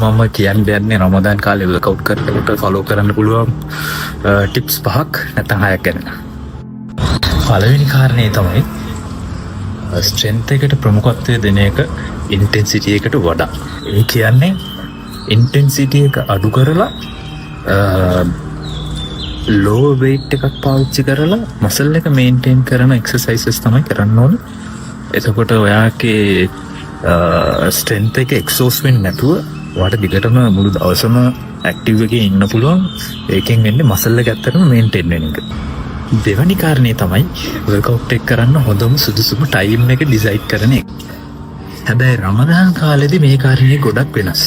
මම කියන්න දෙන්නේ රමදාන් කාලේ වර්කවුට් කරනකොට ෆලෝ කරන්න පුළුවන් ටිප්ස් 5ක් නැත්නම් 6ක් ගැන. පළවෙනි කාරණේ තමයි ස්ට්‍රෙන්ත් එකට ප්‍රමුඛත්වය දෙන එක ඉන්ටෙන්සිටි එකට වඩා. ඒ කියන්නේ ඉන්ටෙන්සිටි එක අඩු කරලා ලෝ වේට් එකක් පාවිච්චි කරලා මසල් එක මේන්ටේන් කරන එක්සර්සයිසස් තමයි කරන්න ඕනේ. එතකොට ඔයාගේ ස්ට්‍රෙන්ත් එක එක්සෝස් වෙන්නේ නැතුව ඔයාට දිගටම මුළු දවසම ඇක්ටිව් එකේ ඉන්න පුළුවන්. ඒකෙන් වෙන්නේ මසල් එක ඇත්තටම මේන්ටේන් වෙන එක. දෙවැනි කාරණේ තමයි වර්කවුට් එක කරන්න හොඳම සුදුසුම ටයිම් එක ඩිසයිඩ් කරන එක. හැබැයි රමදාන් කාලෙදී මේ කාරණේ ගොඩක් වෙනස්.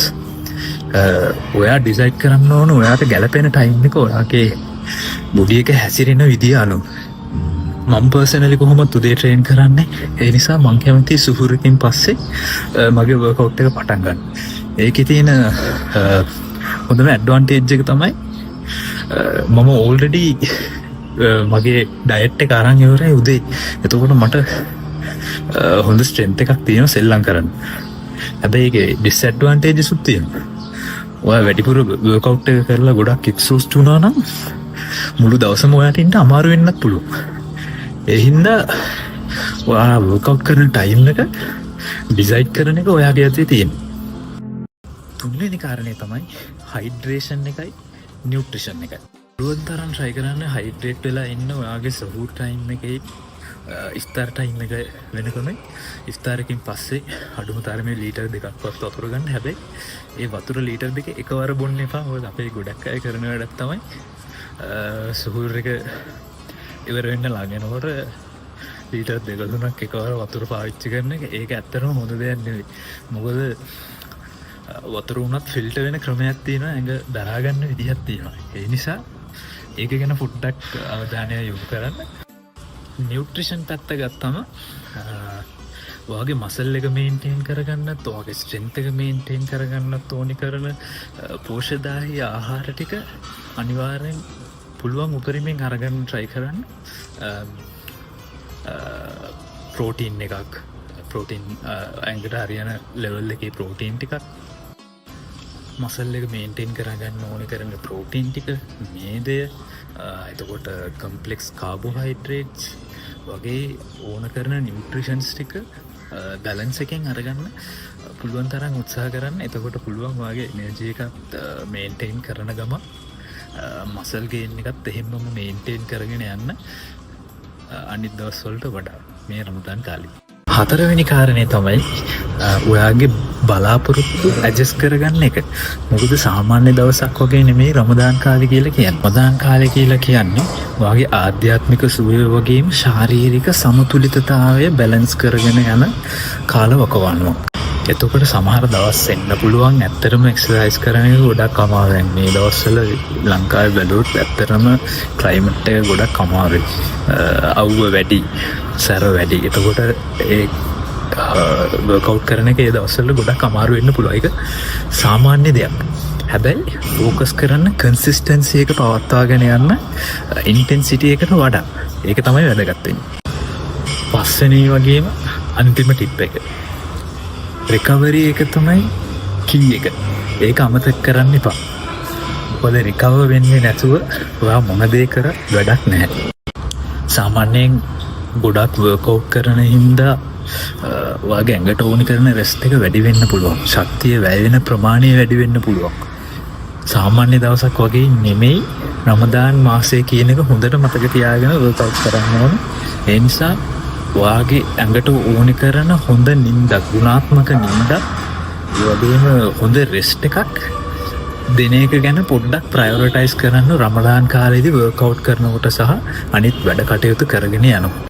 ඔයා ඩිසයිඩ් කරන්න ඕන ඔයාට ගැලපෙන ටයිම් එක ඔයාගේ බොඩි එක හැසිරෙන විදිය අනුව. මම පර්සනලි කොහොමද උදේ ට්‍රේන් කරන්නේ. ඒ නිසා මම කැමති සුහුරකින් පස්සේ මගේ වර්කවුට් එක පටන් ගන්න. ඒකේ තියෙන හොඳම ඇඩ්වාන්ටේජ් එක තමයි මම ඕල්රෙඩි මගේ ඩයට් එක අරන් ඉවරයි උදේ. එතකොට මට හොඳ ස්ට්‍රෙන්ත් එකක් තියෙනවා සෙල්ලම් කරන්න. හැබැයි ඒකේ ඩිස්ඇඩ්වාන්ටේජස් උත් තියෙනවා. ඔයා වැඩිපුර වර්කවුට් එක කරලා ගොඩක් එක්සෝස්ට් වුණා නම් මුළු දවසම ඔයාට ඉන්න අමාරු වෙන්නත් පුළුවන්. ඒ හින්දා ඔයා වර්කවුට් කරන ටයිම් එක ඩිසයිඩ් කරන එක ඔයාගේ අතේ තියෙනවා. තුන්වෙනි කාරණේ තමයි හයිඩ්‍රේෂන් එකයි නියුට්‍රිෂන් එකයි. පුළුවන් තරම් try කරන්න හයිඩ්‍රේට් වෙලා ඉන්න ඔයාගේ සහූර් ටයිම් එකේ ඉස්තාර ටයිම් එක වෙනකම ඉස්තාරකින් පස්සේ අඩුම තරමේ ලීටර් 2ක්වත් වතුර ගන්න. හැබැයි ඒ වතුර ලීටර් 2 එකවර බොන්න එපා. මොකද අපේ ගොඩක් අය කරන වැඩක් තමයි සහූර් එක ඉවර වෙන්න ළඟනකොට ලීටර් 2-3ක් එකවර වතුර පාවිච්චි කරන එක. ඒක ඇත්තටම හොඳ දෙයක් නෙවෙයි. මොකද වතුර උනත් ෆිල්ටර් වෙන ක්‍රමයක් තියෙනවා. ඇඟ දරා ගන්න විදිහක් තියෙනවා. ඒ නිසා ඒක ගැන පොඩ්ඩක් අවධානය යොමු කරන්න. නියුට්‍රිෂන් පැත්ත ගත්තම ඔයාගේ මසල් එක මේන්ටේන් කරගන්නත් ඔයාගේ ස්ට්‍රෙන්ත් එක මේන්ටේන් කරගන්නත් ඕනි කරන පෝෂ්‍යදායී ආහාර ටික අනිවාර්යෙන් පුළුවන් උපරිමයෙන් අරගන්න try කරන්න. ප්‍රෝටීන් එකක් ප්‍රෝටීන් ඇඟට හරියන ලෙවල් එකේ ප්‍රෝටීන් ටිකක් මසල් එක මේන්ටේන් කරගන්න ඕනි කරන ප්‍රෝටීන් ටික මේදය එතකොට කම්පලෙක්ස් කාබෝහයිඩ්‍රේට්ස් වගේ ඕන කරන නියුට්‍රිෂන්ස් ටික බැලන්ස් එකෙන් අරගන්න පුළුවන් තරම් උත්සාහ කරන්න. එතකොට පුළුවන් ඔයාගේ එනර්ජි එකත් මේන්ටේන් කරන ගම මසල් ගේන් එකත් එහෙමම මේන්ටේන් කරගෙන යන්න අනිත් දවස්වලට වඩා මේ රමදාන් කාලේ. හතරවෙනි කාරණේ තමයි ඔයාගේ බලාපොරොත්තු ඇඩ්ජස්ට් කරගන්න එක. මොකද සාමාන්‍ය දවසක් වගේ නෙමෙයි රමදාන් කාලේ කියලා කියන්නේ. රමදාන් කාලේ කියලා කියන්නේ ඔයාගේ ආධ්‍යාත්මික සුවය වගේම ශාරීරික සමතුලිතතාවය බැලන්ස් කරගෙන යන කාලවකවානුවක්. එතකොට සමහර දවස් එන්න පුළුවන් ඇත්තටම එක්සර්සයිස් කරන එක ගොඩක් අමාරුයි. මේ දවස්වල ලංකාවේ බැලුවොත් ඇත්තටම ක්ලයිමේට් එක ගොඩක් අමාරුයි. අවුව වැඩි, සැර වැඩි. එතකොට ඒ වර්කවුට් කරන එක ඒ දවස්වල ගොඩක් අමාරු වෙන්න පුළුවන්. ඒක සාමාන්‍ය දෙයක්. හැබැයි ફોකස් කරන්න කන්සිස්ටන්සි එක පවත්වාගෙන යන්න ඉන්ටෙන්සිටි එකට වඩා. ඒක තමයි වැදගත් වෙන්නේ. පස්වෙනි වගේම අන්තිම ටිප් එක රිකවරි එක තමයි කී එක. ඒක අමතක කරන්න එපා. මොකද රිකවර් වෙන්නේ නැතුව ඔයා මොන දේ කර වැඩක් නැහැ. සාමාන්‍යයෙන් ගොඩක් වර්කවුට් කරන හින්දා ඔයාගේ ඇඟට ඕනි කරන රෙස්ට් එක වැඩි වෙන්න පුළුවන්. ශක්තිය වැය වෙන ප්‍රමාණය වැඩි වෙන්න පුළුවන්. සාමාන්‍ය දවසක් වගේ නෙමෙයි රමදාන් මාසයේ කියන එක හොඳට මතක තියාගෙන වර්කවුට් කරන්න ඕන. ඒ නිසා ඔයාගේ ඇඟට ඕනි කරන හොඳ නිින්දක්, ගුණාත්මක නිින්දක්, ඒ වගේම හොඳ රෙස්ට් එකක් දෙන එක ගැන පොඩ්ඩක් ප්‍රයොරිටයිස් කරන්න රමදාන් කාලේදී වර්කවුට් කරනකොට සහ අනිත් වැඩ කටයුතු කරගෙන යනකොට.